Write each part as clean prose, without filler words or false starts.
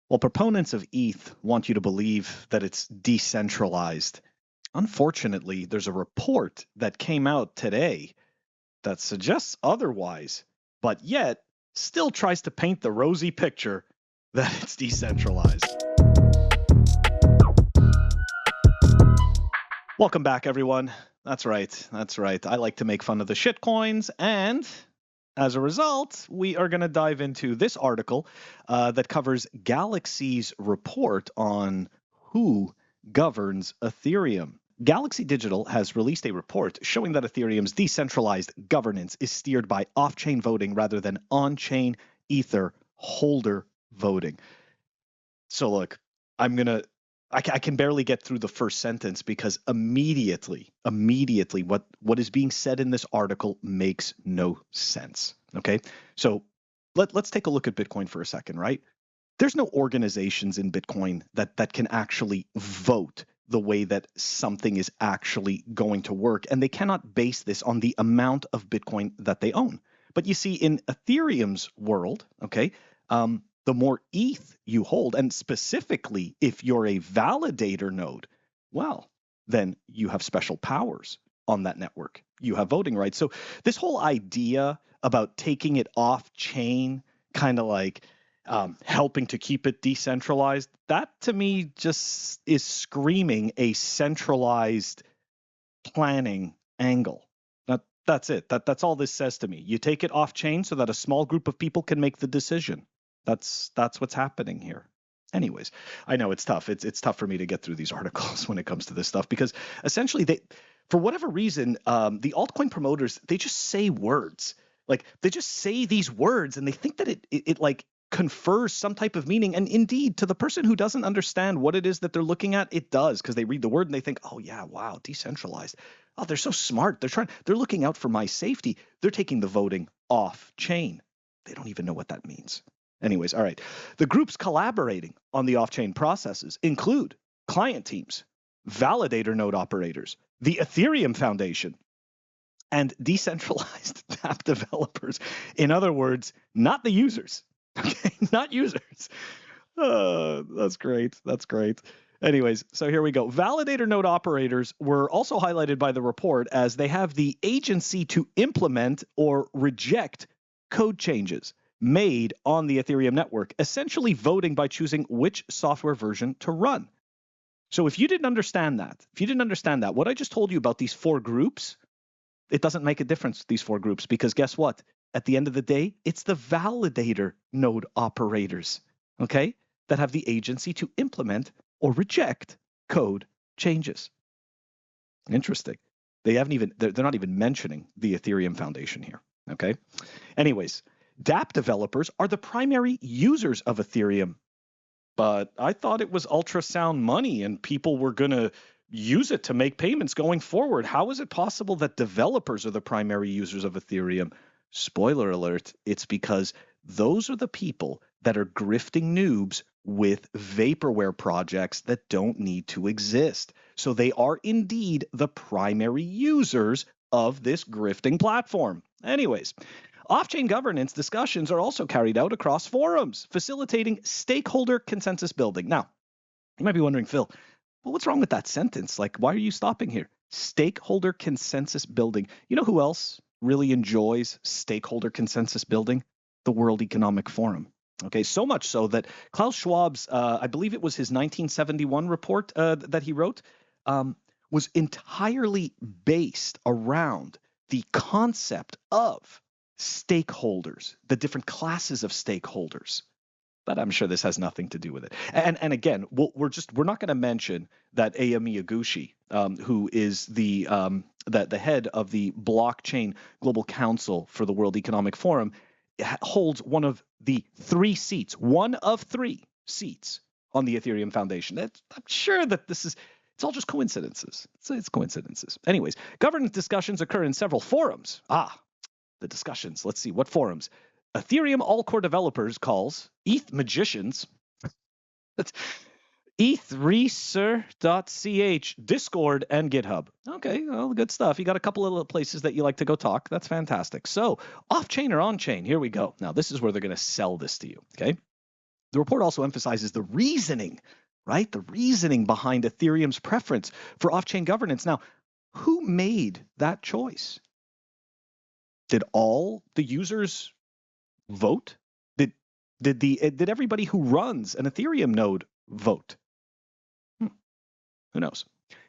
Well, proponents of ETH want you to believe that it's decentralized. Unfortunately, there's a report that came out today that suggests otherwise, but yet still tries to paint the rosy picture that it's decentralized. Welcome back, everyone. That's right. I like to make fun of the shitcoins, and as a result, we are going to dive into this article that covers Galaxy's report on who governs Ethereum. Galaxy Digital has released a report showing that Ethereum's decentralized governance is steered by off-chain voting rather than on-chain Ether holder voting. So look, I can barely get through the first sentence because immediately what is being said in this article makes no sense. Okay, so let's take a look at Bitcoin for a second, right? There's no organizations in Bitcoin that can actually vote the way that something is actually going to work, and they cannot base this on the amount of Bitcoin that they own. But you see, in Ethereum's world, okay, the more ETH you hold, and specifically if you're a validator node, well, then you have special powers on that network. You have voting rights. So this whole idea about taking it off chain, kind of like helping to keep it decentralized, that to me just is screaming a centralized planning angle. That's it. That's all this says to me. You take it off chain so that a small group of people can make the decision. That's what's happening here. Anyways, I know it's tough. It's tough for me to get through these articles when it comes to this stuff because essentially they, for whatever reason, the altcoin promoters, they just say words. Like they just say these words and they think that it like confers some type of meaning. And indeed, to the person who doesn't understand what it is that they're looking at, it does, because they read the word and they think, oh yeah, wow, decentralized. Oh, they're so smart. They're looking out for my safety. They're taking the voting off chain. They don't even know what that means. Anyways, all right. The groups collaborating on the off-chain processes include client teams, validator node operators, the Ethereum Foundation, and decentralized app developers. In other words, not the users. Okay, not users. That's great. That's great. Anyways, so here we go. Validator node operators were also highlighted by the report as they have the agency to implement or reject code changes made on the Ethereum network, essentially voting by choosing which software version to run. So if you didn't understand that, what I just told you about these four groups, it doesn't make a difference, these four groups, because guess what? At the end of the day, it's the validator node operators, okay, that have the agency to implement or reject code changes. Interesting. They're not even mentioning the Ethereum Foundation here, okay? Anyways, dApp developers are the primary users of Ethereum, but I thought it was ultrasound money and people were going to use it to make payments going forward. How is it possible that developers are the primary users of Ethereum? Spoiler alert, it's because those are the people that are grifting noobs with vaporware projects that don't need to exist. So they are indeed the primary users of this grifting platform. Anyways, off-chain governance discussions are also carried out across forums, facilitating stakeholder consensus building. Now, you might be wondering, Phil, well, what's wrong with that sentence? Like, why are you stopping here? Stakeholder consensus building. You know who else really enjoys stakeholder consensus building? The World Economic Forum. Okay, so much so that Klaus Schwab's, I believe it was his 1971 report that he wrote, was entirely based around the concept of stakeholders, the different classes of stakeholders. But I'm sure this has nothing to do with it. And again, we're not going to mention that Aya Miyaguchi, who is the head of the Blockchain Global Council for the World Economic Forum, holds one of three seats on the Ethereum Foundation. I'm sure that it's all just coincidences. It's coincidences. Anyways, governance discussions occur in several forums. The discussions. Let's see, what forums? Ethereum All-Core Developers calls, ETH Magicians, ethresearch.ch, Discord, and GitHub. Okay, well, good stuff. You got a couple of little places that you like to go talk. That's fantastic. So, off-chain or on-chain? Here we go. Now, this is where they're going to sell this to you, okay? The report also emphasizes the reasoning, right? The reasoning behind Ethereum's preference for off-chain governance. Now, who made that choice? Did all the users vote? Did everybody who runs an Ethereum node vote? Who knows?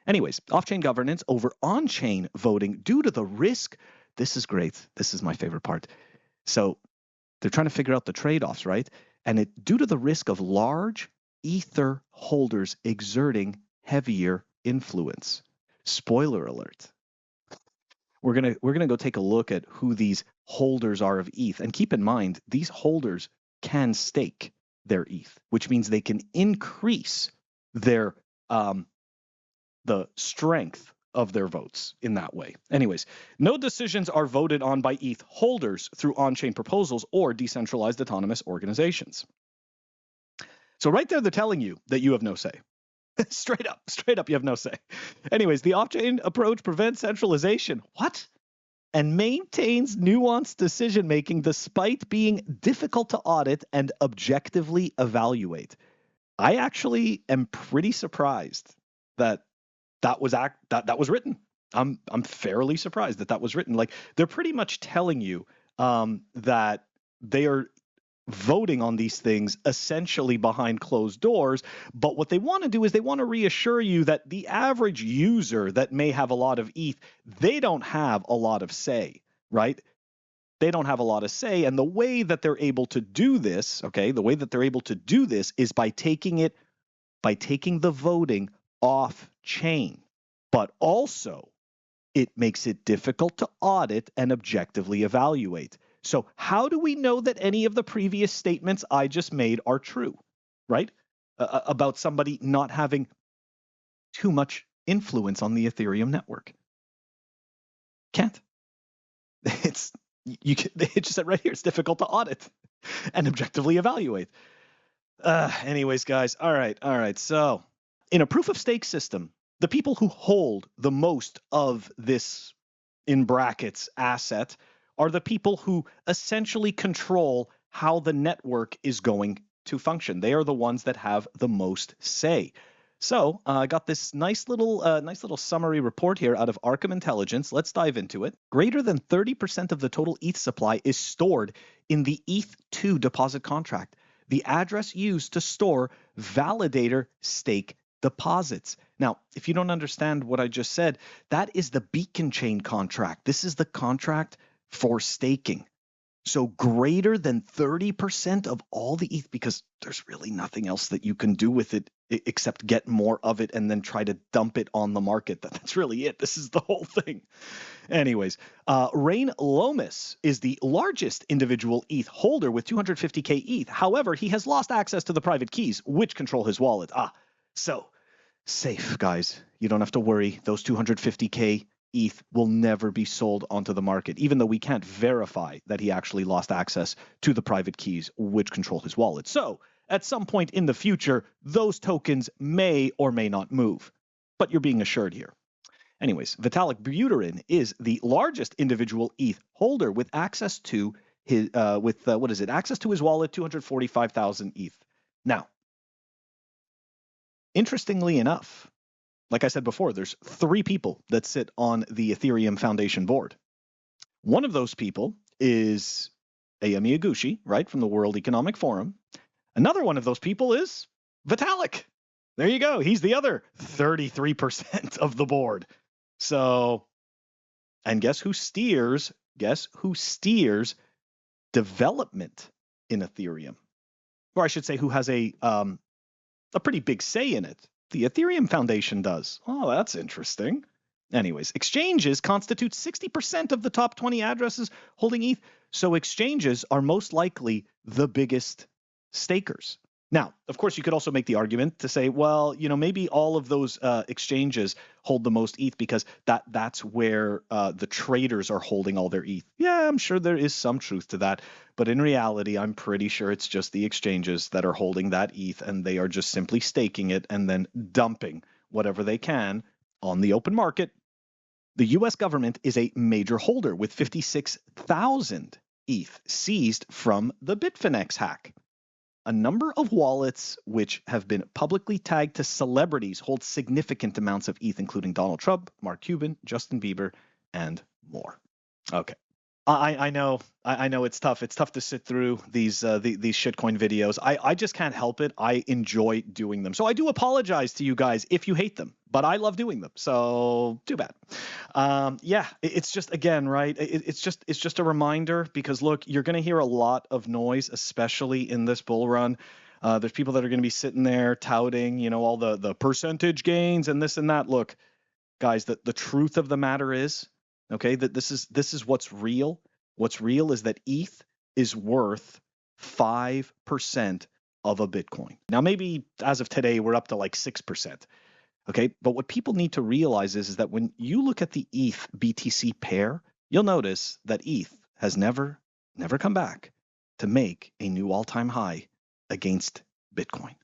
Anyways, off-chain governance over on-chain voting due to the risk. This is great. This is my favorite part. So they're trying to figure out the trade-offs, right? And due to the risk of large ether holders exerting heavier influence. Spoiler alert. We're gonna go take a look at who these holders are of ETH. And keep in mind, these holders can stake their ETH, which means they can increase their the strength of their votes in that way. Anyways, no decisions are voted on by ETH holders through on-chain proposals or decentralized autonomous organizations. So right there, they're telling you that you have no say. Straight up, you have no say. Anyways, the off-chain approach prevents centralization. What? And maintains nuanced decision-making despite being difficult to audit and objectively evaluate. I actually am pretty surprised that was written. I'm fairly surprised that was written. Like, they're pretty much telling you that they are voting on these things essentially behind closed doors. But what they want to do is they want to reassure you that the average user that may have a lot of ETH, they don't have a lot of say, right? They don't have a lot of say. And the way that they're able to do this, okay, the way that they're able to do this is by taking the voting off chain. But also, it makes it difficult to audit and objectively evaluate. So how do we know that any of the previous statements I just made are true, right? About somebody not having too much influence on the Ethereum network. Can't. It just said right here, it's difficult to audit and objectively evaluate. Anyways, guys, all right. So in a proof of stake system, the people who hold the most of this, in brackets, asset are the people who essentially control how the network is going to function. They are the ones that have the most say. So I got this nice little summary report here out of Arkham Intelligence. Let's dive into it. Greater than 30% of the total ETH supply is stored in the ETH2 deposit contract, the address used to store validator stake deposits. Now, if you don't understand what I just said, that is the beacon chain contract. This is the contract for staking. So greater than 30% of all the ETH, because there's really nothing else that you can do with it except get more of it and then try to dump it on the market. That's really it. This is the whole thing. Anyways, Rain Lomas is the largest individual ETH holder with 250K ETH. However, he has lost access to the private keys, which control his wallet. So safe, guys. You don't have to worry. Those 250K ETH will never be sold onto the market, even though we can't verify that he actually lost access to the private keys which control his wallet. So at some point in the future, those tokens may or may not move, but you're being assured here. Anyways, Vitalik Buterin is the largest individual ETH holder with access to his access to his wallet, 245,000 ETH. Now, interestingly enough, like I said before, there's 3 people that sit on the Ethereum Foundation board. One of those people is Ayumi Iguchi, right, from the World Economic Forum. Another one of those people is Vitalik. There you go. He's the other 33% of the board. So, and guess who steers development in Ethereum? Or I should say, who has a pretty big say in it? The Ethereum Foundation does. Oh, that's interesting. Anyways, exchanges constitute 60% of the top 20 addresses holding ETH. So exchanges are most likely the biggest stakers. Now, of course, you could also make the argument to say, well, maybe all of those exchanges hold the most ETH because that's where the traders are holding all their ETH. Yeah, I'm sure there is some truth to that. But in reality, I'm pretty sure it's just the exchanges that are holding that ETH, and they are just simply staking it and then dumping whatever they can on the open market. The U.S. government is a major holder with 56,000 ETH seized from the Bitfinex hack. a number of wallets which have been publicly tagged to celebrities hold significant amounts of ETH, including Donald Trump, Mark Cuban, Justin Bieber, and more. Okay. I know it's tough. It's tough to sit through these shitcoin videos. I just can't help it. I enjoy doing them. So I do apologize to you guys if you hate them, but I love doing them. So too bad. Yeah, it's just, again, right. It's just a reminder, because look, you're going to hear a lot of noise, especially in this bull run. There's people that are going to be sitting there touting, all the percentage gains and this and that. Look, guys, the truth of the matter is, okay, that this is what's real. What's real is that ETH is worth 5% of a Bitcoin. Now, maybe as of today, we're up to like 6%. Okay, but what people need to realize is that when you look at the ETH BTC pair, you'll notice that ETH has never come back to make a new all-time high against Bitcoin.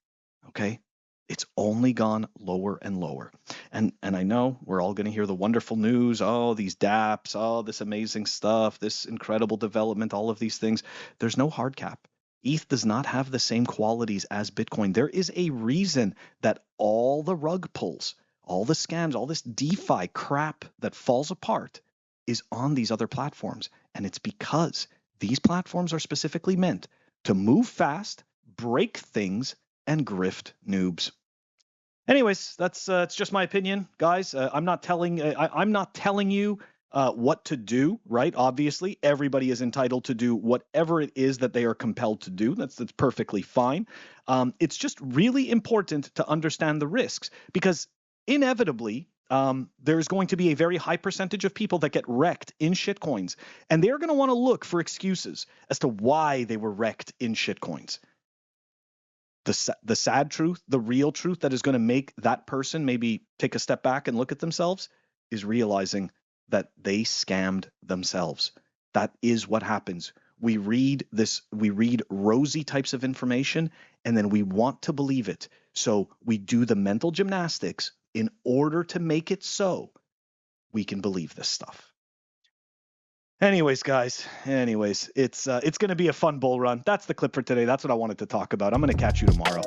Okay? It's only gone lower and lower. And I know we're all going to hear the wonderful news, oh, these dApps, oh, this amazing stuff, this incredible development, all of these things. There's no hard cap. ETH does not have the same qualities as Bitcoin. There is a reason that all the rug pulls, all the scams, all this DeFi crap that falls apart is on these other platforms. And it's because these platforms are specifically meant to move fast, break things, and grift noobs. Anyways, that's it's just my opinion, guys. I'm not telling you what to do, right? Obviously, everybody is entitled to do whatever it is that they are compelled to do. That's perfectly fine. It's just really important to understand the risks, because inevitably there's going to be a very high percentage of people that get wrecked in shitcoins, and they're going to want to look for excuses as to why they were wrecked in shitcoins. The sad truth, the real truth that is going to make that person maybe take a step back and look at themselves is realizing that they scammed themselves. That is what happens. We read rosy types of information, and then we want to believe it. So we do the mental gymnastics in order to make it so we can believe this stuff. Anyways, guys, it's going to be a fun bull run. That's the clip for today. That's what I wanted to talk about. I'm going to catch you tomorrow.